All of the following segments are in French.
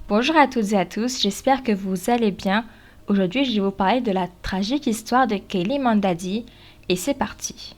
Bonjour à toutes et à tous, j'espère que vous allez bien. Aujourd'hui, je vais vous parler de la tragique histoire de Kaylee Mandadi et c'est parti.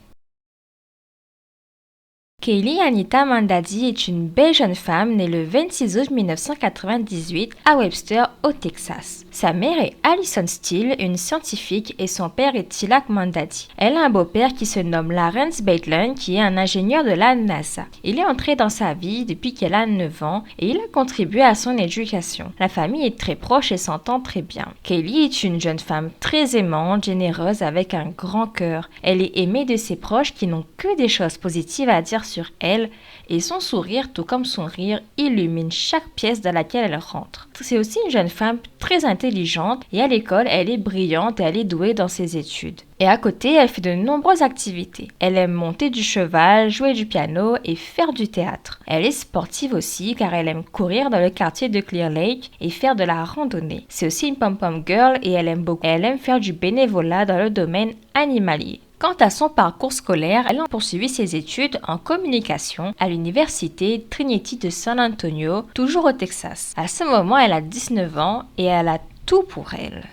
Kaylee Anita Mandadi est une belle jeune femme née le 26 août 1998 à Webster, au Texas. Sa mère est Allison Steele, une scientifique, et son père est Tilak Mandadi. Elle a un beau-père qui se nomme Lawrence Baitland, qui est un ingénieur de la NASA. Il est entré dans sa vie depuis qu'elle a 9 ans et il a contribué à son éducation. La famille est très proche et s'entend très bien. Kaylee est une jeune femme très aimante, généreuse, avec un grand cœur. Elle est aimée de ses proches qui n'ont que des choses positives à dire sur elle et son sourire, tout comme son rire, illumine chaque pièce dans laquelle elle rentre. C'est aussi une jeune femme très intelligente et à l'école, elle est brillante et elle est douée dans ses études. Et à côté, elle fait de nombreuses activités. Elle aime monter du cheval, jouer du piano et faire du théâtre. Elle est sportive aussi car elle aime courir dans le quartier de Clear Lake et faire de la randonnée. C'est aussi une pom-pom girl et elle aime faire du bénévolat dans le domaine animalier. Quant à son parcours scolaire, elle a poursuivi ses études en communication à l'université Trinity de San Antonio, toujours au Texas. À ce moment, elle a 19 ans et elle a tout pour elle.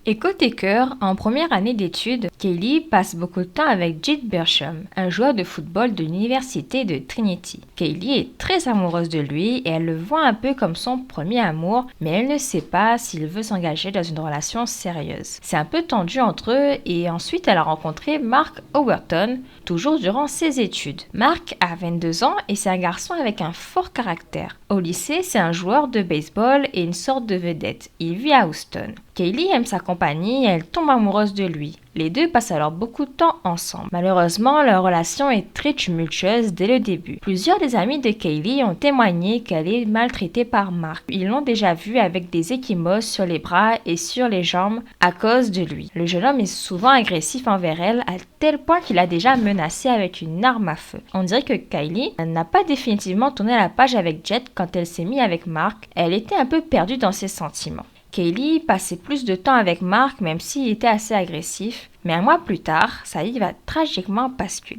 Et côté cœur, en première année d'études, Kaylee passe beaucoup de temps avec Jed Bersham, un joueur de football de l'université de Trinity. Kaylee est très amoureuse de lui et elle le voit un peu comme son premier amour, mais elle ne sait pas s'il veut s'engager dans une relation sérieuse. C'est un peu tendu entre eux et ensuite elle a rencontré Mark Overton, toujours durant ses études. Mark a 22 ans et c'est un garçon avec un fort caractère. Au lycée, c'est un joueur de baseball et une sorte de vedette. Il vit à Houston. Kaylee aime sa compagnie et elle tombe amoureuse de lui. Les deux passent alors beaucoup de temps ensemble. Malheureusement, leur relation est très tumultueuse dès le début. Plusieurs des amis de Kaylee ont témoigné qu'elle est maltraitée par Mark. Ils l'ont déjà vue avec des ecchymoses sur les bras et sur les jambes à cause de lui. Le jeune homme est souvent agressif envers elle à tel point qu'il a déjà menacé avec une arme à feu. On dirait que Kaylee n'a pas définitivement tourné la page avec Jed quand elle s'est mise avec Mark. Elle était un peu perdue dans ses sentiments. Kaylee passait plus de temps avec Mark même s'il était assez agressif, mais un mois plus tard, sa vie va tragiquement basculer.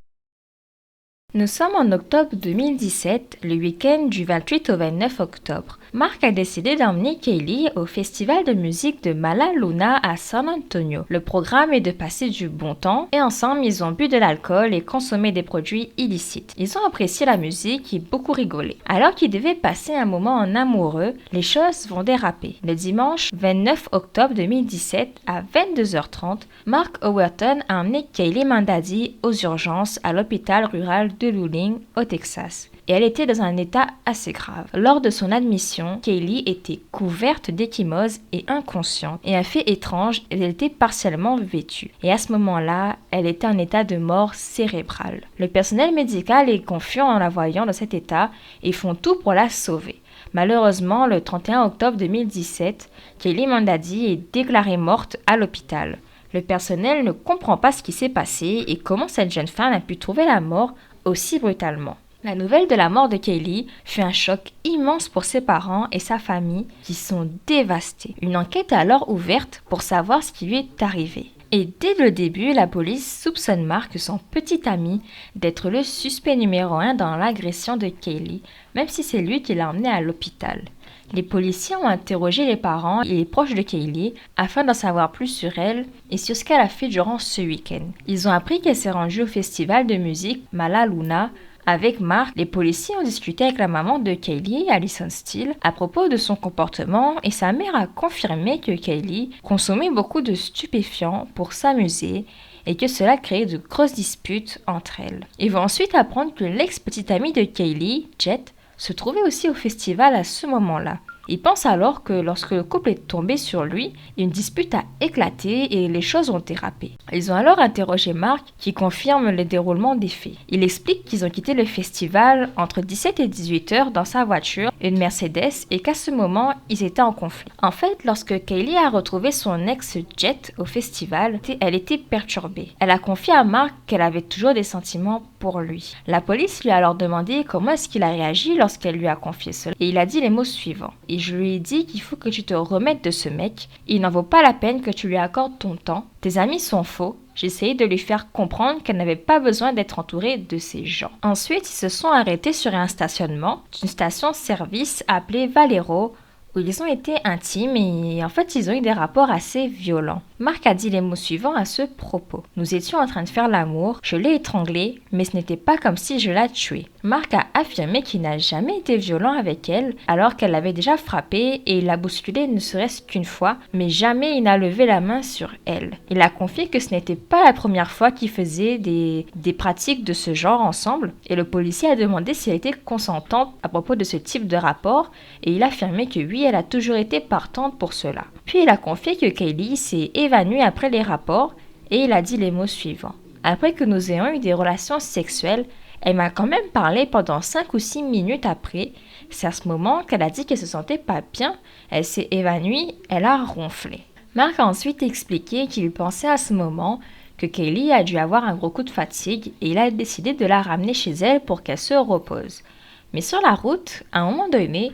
Nous sommes en octobre 2017, le week-end du 28 au 29 octobre. Mark a décidé d'emmener Kaylee au festival de musique de Mala Luna à San Antonio. Le programme est de passer du bon temps et ensemble ils ont bu de l'alcool et consommé des produits illicites. Ils ont apprécié la musique et beaucoup rigolé. Alors qu'ils devaient passer un moment en amoureux, les choses vont déraper. Le dimanche 29 octobre 2017 à 22h30, Mark Overton a emmené Kaylee Mandadi aux urgences à l'hôpital rural de Luling, au Texas. Et elle était dans un état assez grave. Lors de son admission, Kaylee était couverte d'ecchymoses et inconsciente. Et un fait étrange, elle était partiellement vêtue. Et à ce moment-là, elle était en état de mort cérébrale. Le personnel médical est confus en la voyant dans cet état et font tout pour la sauver. Malheureusement, le 31 octobre 2017, Kaylee Mandadi est déclarée morte à l'hôpital. Le personnel ne comprend pas ce qui s'est passé et comment cette jeune femme a pu trouver la mort aussi brutalement. La nouvelle de la mort de Kaylee fut un choc immense pour ses parents et sa famille qui sont dévastés. Une enquête est alors ouverte pour savoir ce qui lui est arrivé. Et dès le début, la police soupçonne Mark, son petit ami, d'être le suspect numéro 1 dans l'agression de Kaylee, même si c'est lui qui l'a emmenée à l'hôpital. Les policiers ont interrogé les parents et les proches de Kaylee afin d'en savoir plus sur elle et sur ce qu'elle a fait durant ce week-end. Ils ont appris qu'elle s'est rendue au festival de musique Mala Luna. Avec Mark, les policiers ont discuté avec la maman de Kaylee, Allison Steele, à propos de son comportement et sa mère a confirmé que Kaylee consommait beaucoup de stupéfiants pour s'amuser et que cela créait de grosses disputes entre elles. Ils vont ensuite apprendre que l'ex-petite amie de Kaylee, Jet, se trouvait aussi au festival à ce moment-là. Ils pensent alors que lorsque le couple est tombé sur lui, une dispute a éclaté et les choses ont dérapé. Ils ont alors interrogé Mark qui confirme le déroulement des faits. Il explique qu'ils ont quitté le festival entre 17 et 18 heures dans sa voiture, une Mercedes, et qu'à ce moment, ils étaient en conflit. En fait, lorsque Kaylee a retrouvé son ex-Jet au festival, elle était perturbée. Elle a confié à Mark qu'elle avait toujours des sentiments pour lui. La police lui a alors demandé comment est-ce qu'il a réagi lorsqu'elle lui a confié cela. Et il a dit les mots suivants. Et je lui ai dit qu'il faut que tu te remettes de ce mec. Il n'en vaut pas la peine que tu lui accordes ton temps. Tes amis sont faux. J'essayais de lui faire comprendre qu'elle n'avait pas besoin d'être entourée de ces gens. Ensuite, ils se sont arrêtés sur un stationnement d'une station-service appelée Valero, où ils ont été intimes et en fait ils ont eu des rapports assez violents. Mark a dit les mots suivants à ce propos. Nous étions en train de faire l'amour, je l'ai étranglée, mais ce n'était pas comme si je la tuais. Mark a affirmé qu'il n'a jamais été violent avec elle, alors qu'elle l'avait déjà frappé et il l'a bousculée ne serait-ce qu'une fois, mais jamais il n'a levé la main sur elle. Il a confié que ce n'était pas la première fois qu'ils faisaient des pratiques de ce genre ensemble, et le policier a demandé si elle était consentante à propos de ce type de rapport, et il a affirmé que oui, elle a toujours été partante pour cela. Puis il a confié que Kaylee s'est évanouie après les rapports et il a dit les mots suivants. Après que nous ayons eu des relations sexuelles, elle m'a quand même parlé pendant 5 ou 6 minutes après. C'est à ce moment qu'elle a dit qu'elle se sentait pas bien, elle s'est évanouie, elle a ronflé. Mark a ensuite expliqué qu'il pensait à ce moment que Kaylee a dû avoir un gros coup de fatigue et il a décidé de la ramener chez elle pour qu'elle se repose. Mais sur la route, à un moment donné,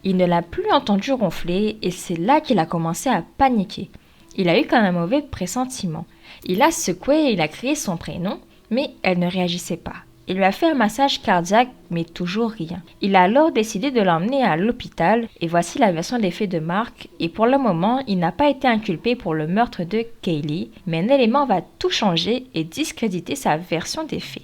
il ne l'a plus entendu ronfler et c'est là qu'il a commencé à paniquer. Il a eu comme un mauvais pressentiment. Il a secoué et il a crié son prénom, mais elle ne réagissait pas. Il lui a fait un massage cardiaque, mais toujours rien. Il a alors décidé de l'emmener à l'hôpital et voici la version des faits de Mark. Et pour le moment, il n'a pas été inculpé pour le meurtre de Kaylee, mais un élément va tout changer et discréditer sa version des faits.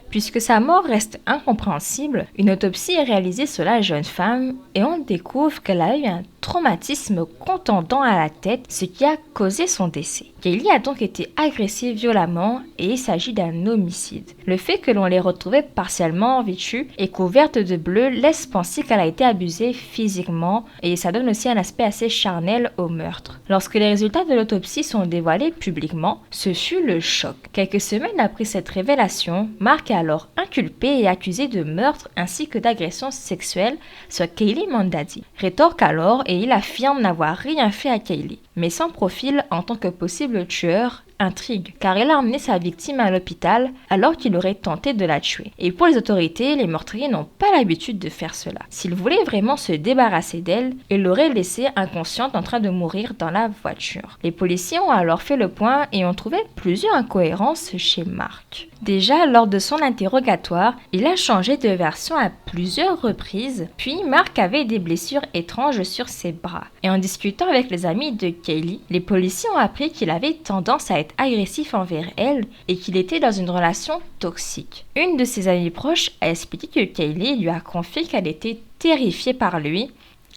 Puisque sa mort reste incompréhensible, une autopsie est réalisée sur la jeune femme et on découvre qu'elle a eu un traumatisme contondant à la tête, ce qui a causé son décès. Kaylee a donc été agressée violemment et il s'agit d'un homicide. Le fait que l'on l'ait retrouvée partiellement vêtue et couverte de bleu laisse penser qu'elle a été abusée physiquement et ça donne aussi un aspect assez charnel au meurtre. Lorsque les résultats de l'autopsie sont dévoilés publiquement, ce fut le choc. Quelques semaines après cette révélation, Mark est alors inculpé et accusé de meurtre ainsi que d'agression sexuelle sur Kaylee Mondavi. Rétorque alors et il affirme n'avoir rien fait à Kaylee. Mais son profil en tant que possible tueur intrigue, car il a emmené sa victime à l'hôpital alors qu'il aurait tenté de la tuer. Et pour les autorités, les meurtriers n'ont pas l'habitude de faire cela. S'ils voulaient vraiment se débarrasser d'elle, ils l'auraient laissée inconsciente en train de mourir dans la voiture. Les policiers ont alors fait le point et ont trouvé plusieurs incohérences chez Mark. Déjà, lors de son interrogatoire, il a changé de version à plusieurs reprises, puis Mark avait des blessures étranges sur ses bras. Et en discutant avec les amis de Kaylee, les policiers ont appris qu'il avait tendance à être agressif envers elle et qu'il était dans une relation toxique. Une de ses amies proches a expliqué que Kaylee lui a confié qu'elle était terrifiée par lui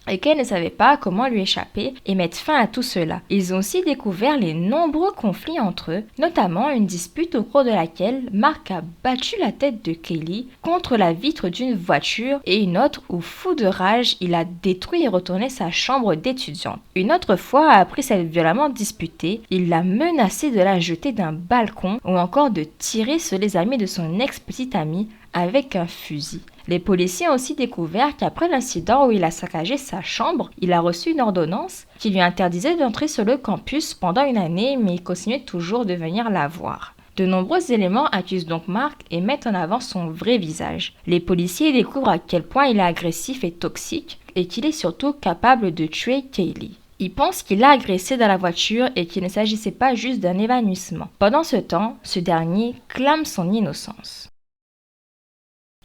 et qu'elle ne savait pas comment lui échapper et mettre fin à tout cela. Ils ont aussi découvert les nombreux conflits entre eux, notamment une dispute au cours de laquelle Mark a battu la tête de Kaylee contre la vitre d'une voiture et une autre où, fou de rage, il a détruit et retourné sa chambre d'étudiante. Une autre fois, après s'être violemment disputé, il l'a menacé de la jeter d'un balcon ou encore de tirer sur les amis de son ex-petite amie avec un fusil. Les policiers ont aussi découvert qu'après l'incident où il a saccagé sa chambre, il a reçu une ordonnance qui lui interdisait d'entrer sur le campus pendant une année, mais il continuait toujours de venir la voir. De nombreux éléments accusent donc Mark et mettent en avant son vrai visage. Les policiers découvrent à quel point il est agressif et toxique et qu'il est surtout capable de tuer Kaylee. Ils pensent qu'il l'a agressée dans la voiture et qu'il ne s'agissait pas juste d'un évanouissement. Pendant ce temps, ce dernier clame son innocence.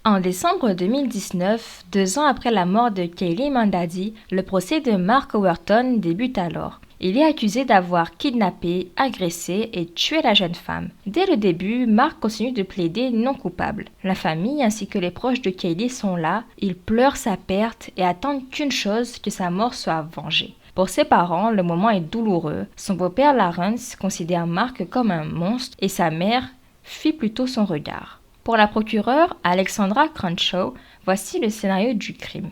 En décembre 2019, 2 ans après la mort de Kaylee Mondavi, le procès de Mark Overton débute alors. Il est accusé d'avoir kidnappé, agressé et tué la jeune femme. Dès le début, Mark continue de plaider non coupable. La famille ainsi que les proches de Kaylee sont là, ils pleurent sa perte et attendent qu'une chose, que sa mort soit vengée. Pour ses parents, le moment est douloureux. Son beau-père Lawrence considère Mark comme un monstre et sa mère fuit plutôt son regard. Pour la procureure Alexandra Crenshaw, voici le scénario du crime.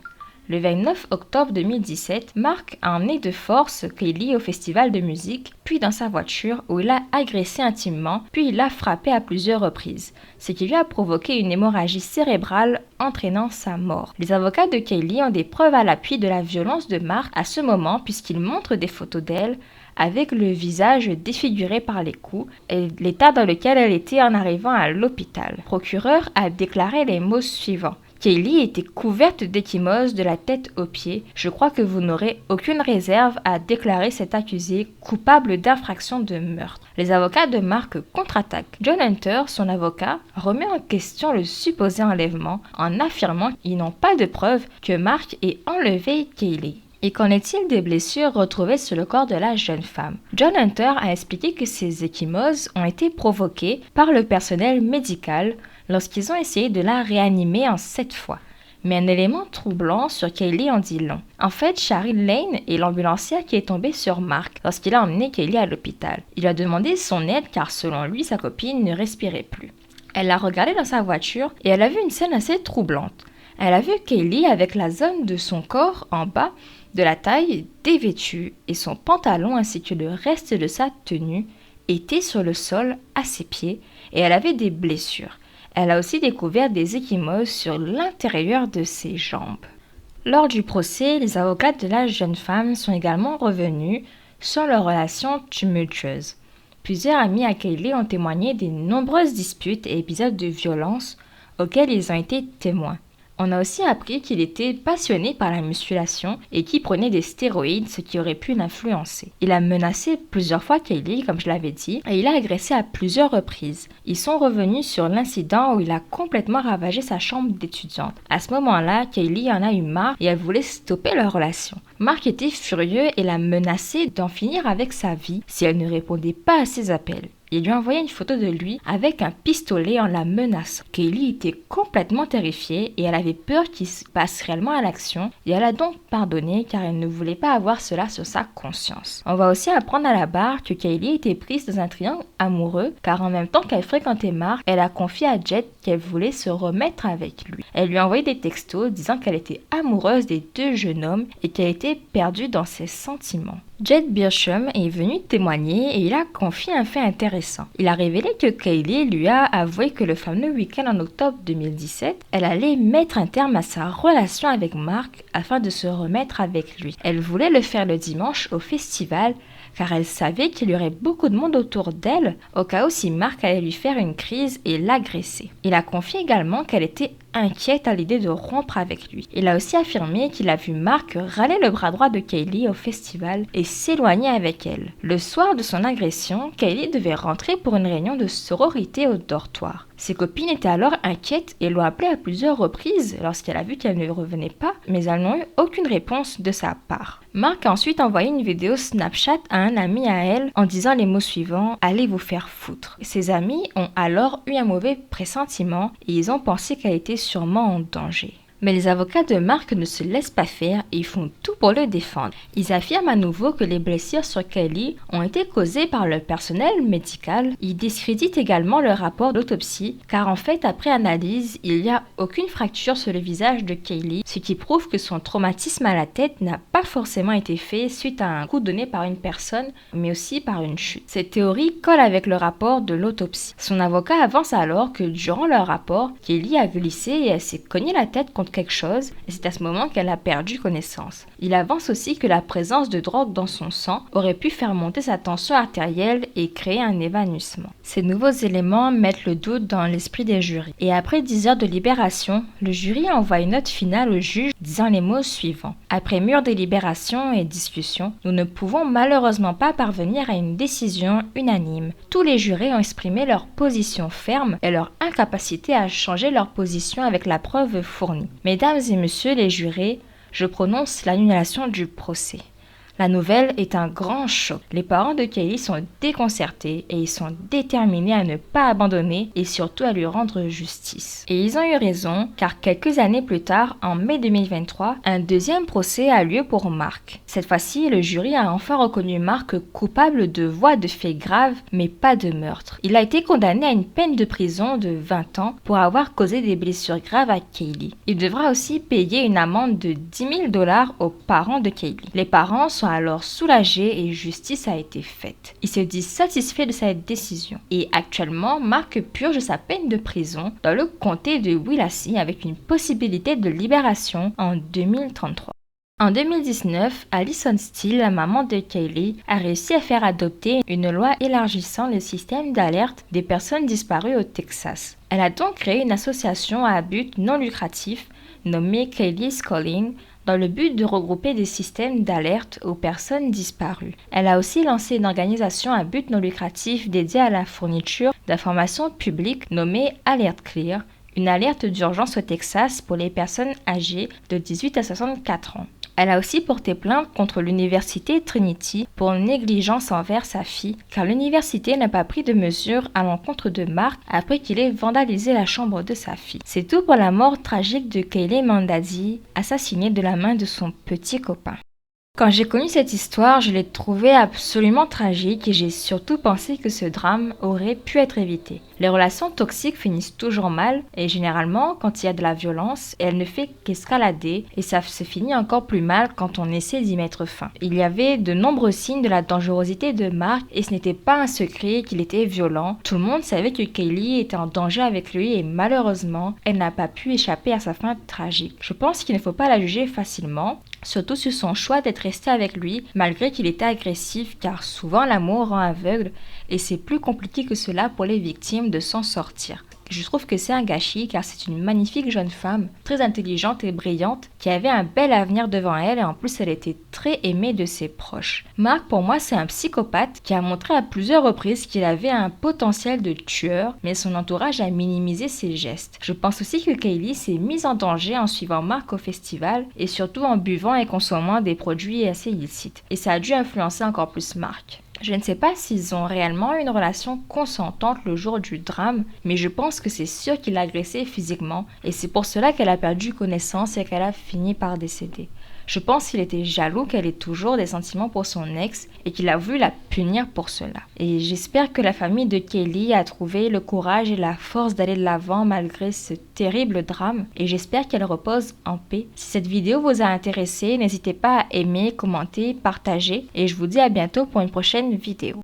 Le 29 octobre 2017, Mark a emmené de force Kaylee au festival de musique, puis dans sa voiture où il l'a agressée intimement, puis il l'a frappée à plusieurs reprises, ce qui lui a provoqué une hémorragie cérébrale entraînant sa mort. Les avocats de Kaylee ont des preuves à l'appui de la violence de Mark à ce moment puisqu'ils montrent des photos d'elle avec le visage défiguré par les coups et l'état dans lequel elle était en arrivant à l'hôpital. Le procureur a déclaré les mots suivants. Kaylee était couverte d'ecchymoses de la tête aux pieds. Je crois que vous n'aurez aucune réserve à déclarer cet accusé coupable d'infraction de meurtre. Les avocats de Mark contre-attaquent. John Hunter, son avocat, remet en question le supposé enlèvement en affirmant qu'ils n'ont pas de preuve que Mark ait enlevé Kaylee. Et qu'en est-il des blessures retrouvées sur le corps de la jeune femme? John Hunter a expliqué que ces ecchymoses ont été provoquées par le personnel médical lorsqu'ils ont essayé de la réanimer en 7 fois. Mais un élément troublant sur Kaylee en dit long. En fait, Cheryl Lane est l'ambulancière qui est tombée sur Mark lorsqu'il a emmené Kaylee à l'hôpital. Il a demandé son aide car selon lui, sa copine ne respirait plus. Elle l'a regardé dans sa voiture et elle a vu une scène assez troublante. Elle a vu Kaylee avec la zone de son corps en bas de la taille dévêtue et son pantalon ainsi que le reste de sa tenue étaient sur le sol à ses pieds et elle avait des blessures. Elle a aussi découvert des ecchymoses sur l'intérieur de ses jambes. Lors du procès, les avocats de la jeune femme sont également revenus sur leur relation tumultueuse. Plusieurs amis à Kaylee ont témoigné des nombreuses disputes et épisodes de violence auxquels ils ont été témoins. On a aussi appris qu'il était passionné par la musculation et qu'il prenait des stéroïdes, ce qui aurait pu l'influencer. Il a menacé plusieurs fois Kaylee, comme je l'avais dit, et il a agressé à plusieurs reprises. Ils sont revenus sur l'incident où il a complètement ravagé sa chambre d'étudiante. À ce moment-là, Kaylee en a eu marre et elle voulait stopper leur relation. Mark était furieux et l'a menacé d'en finir avec sa vie si elle ne répondait pas à ses appels. Il lui a envoyé une photo de lui avec un pistolet en la menaçant. Kaylee était complètement terrifiée et elle avait peur qu'il passe réellement à l'action et elle a donc pardonné car elle ne voulait pas avoir cela sur sa conscience. On va aussi apprendre à la barre que Kaylee était prise dans un triangle amoureux car en même temps qu'elle fréquentait Mark, elle a confié à Jet qu'elle voulait se remettre avec lui. Elle lui a envoyé des textos disant qu'elle était amoureuse des deux jeunes hommes et qu'elle était perdue dans ses sentiments. Jet Bircham est venu témoigner et il a confié un fait intéressant. Il a révélé que Kaylee lui a avoué que le fameux week-end en octobre 2017, elle allait mettre un terme à sa relation avec Mark afin de se remettre avec lui. Elle voulait le faire le dimanche au festival car elle savait qu'il y aurait beaucoup de monde autour d'elle au cas où si Mark allait lui faire une crise et l'agresser. Il a confié également qu'elle était inquiète à l'idée de rompre avec lui. Il a aussi affirmé qu'il a vu Mark râler le bras droit de Kaylee au festival et s'éloigner avec elle. Le soir de son agression, Kaylee devait rentrer pour une réunion de sororité au dortoir. Ses copines étaient alors inquiètes et l'ont appelée à plusieurs reprises lorsqu'elle a vu qu'elle ne revenait pas, mais elles n'ont eu aucune réponse de sa part. Mark a ensuite envoyé une vidéo Snapchat à un ami à elle en disant les mots suivants « Allez vous faire foutre ». Ses amis ont alors eu un mauvais pressentiment et ils ont pensé qu'elle était sûrement en danger. Mais les avocats de Mark ne se laissent pas faire et font tout pour le défendre. Ils affirment à nouveau que les blessures sur Kaylee ont été causées par le personnel médical. Ils discréditent également le rapport d'autopsie car en fait, après analyse, il n'y a aucune fracture sur le visage de Kaylee, ce qui prouve que son traumatisme à la tête n'a pas forcément été fait suite à un coup donné par une personne, mais aussi par une chute. Cette théorie colle avec le rapport de l'autopsie. Son avocat avance alors que durant leur rapport, Kaylee a glissé et elle s'est cognée la tête contre quelque chose et c'est à ce moment qu'elle a perdu connaissance. Il avance aussi que la présence de drogue dans son sang aurait pu faire monter sa tension artérielle et créer un évanouissement. Ces nouveaux éléments mettent le doute dans l'esprit des jurys. Et après 10 heures de libération, le jury envoie une note finale au juge disant les mots suivants. Après mûre délibération et discussion, nous ne pouvons malheureusement pas parvenir à une décision unanime. Tous les jurés ont exprimé leur position ferme et leur incapacité à changer leur position avec la preuve fournie. Mesdames et messieurs les jurés, je prononce l'annulation du procès. La nouvelle est un grand choc. Les parents de Kaylee sont déconcertés et ils sont déterminés à ne pas abandonner et surtout à lui rendre justice. Et ils ont eu raison car quelques années plus tard, en mai 2023, un deuxième procès a lieu pour Mark. Cette fois-ci, le jury a enfin reconnu Mark coupable de voies de faits graves mais pas de meurtre. Il a été condamné à une peine de prison de 20 ans pour avoir causé des blessures graves à Kaylee. Il devra aussi payer une amende de $10,000 aux parents de Kaylee. Les parents sont alors soulagés et justice a été faite. Ils se disent satisfaits de cette décision. Et actuellement, Mark purge sa peine de prison dans le comté de Willacy avec une possibilité de libération en 2033. En 2019, Allison Steele, la maman de Kaylee, a réussi à faire adopter une loi élargissant le système d'alerte des personnes disparues au Texas. Elle a donc créé une association à but non lucratif nommée Kaylee's Calling dans le but de regrouper des systèmes d'alerte aux personnes disparues. Elle a aussi lancé une organisation à but non lucratif dédiée à la fourniture d'informations publiques nommée Alert Clear, une alerte d'urgence au Texas pour les personnes âgées de 18 à 64 ans. Elle a aussi porté plainte contre l'université Trinity pour négligence envers sa fille, car l'université n'a pas pris de mesures à l'encontre de Mark après qu'il ait vandalisé la chambre de sa fille. C'est tout pour la mort tragique de Kaylee Mandadi, assassinée de la main de son petit copain. Quand j'ai connu cette histoire, je l'ai trouvée absolument tragique et j'ai surtout pensé que ce drame aurait pu être évité. Les relations toxiques finissent toujours mal et généralement, quand il y a de la violence, elle ne fait qu'escalader et ça se finit encore plus mal quand on essaie d'y mettre fin. Il y avait de nombreux signes de la dangerosité de Mark et ce n'était pas un secret qu'il était violent. Tout le monde savait que Kaylee était en danger avec lui et malheureusement, elle n'a pas pu échapper à sa fin tragique. Je pense qu'il ne faut pas la juger facilement, surtout sur son choix d'être resté avec lui malgré qu'il était agressif, car souvent l'amour rend aveugle et c'est plus compliqué que cela pour les victimes de s'en sortir. Je trouve que c'est un gâchis car c'est une magnifique jeune femme, très intelligente et brillante, qui avait un bel avenir devant elle et en plus elle était très aimée de ses proches. Mark pour moi c'est un psychopathe qui a montré à plusieurs reprises qu'il avait un potentiel de tueur, mais son entourage a minimisé ses gestes. Je pense aussi que Kaylee s'est mise en danger en suivant Mark au festival et surtout en buvant et consommant des produits assez illicites. Et ça a dû influencer encore plus Mark. Je ne sais pas s'ils ont réellement eu une relation consentante le jour du drame, mais je pense que c'est sûr qu'il l'a agressée physiquement et c'est pour cela qu'elle a perdu connaissance et qu'elle a fini par décéder. Je pense qu'il était jaloux qu'elle ait toujours des sentiments pour son ex et qu'il a voulu la punir pour cela. Et j'espère que la famille de Kaylee a trouvé le courage et la force d'aller de l'avant malgré ce terrible drame et j'espère qu'elle repose en paix. Si cette vidéo vous a intéressé, n'hésitez pas à aimer, commenter, partager et je vous dis à bientôt pour une prochaine vidéo.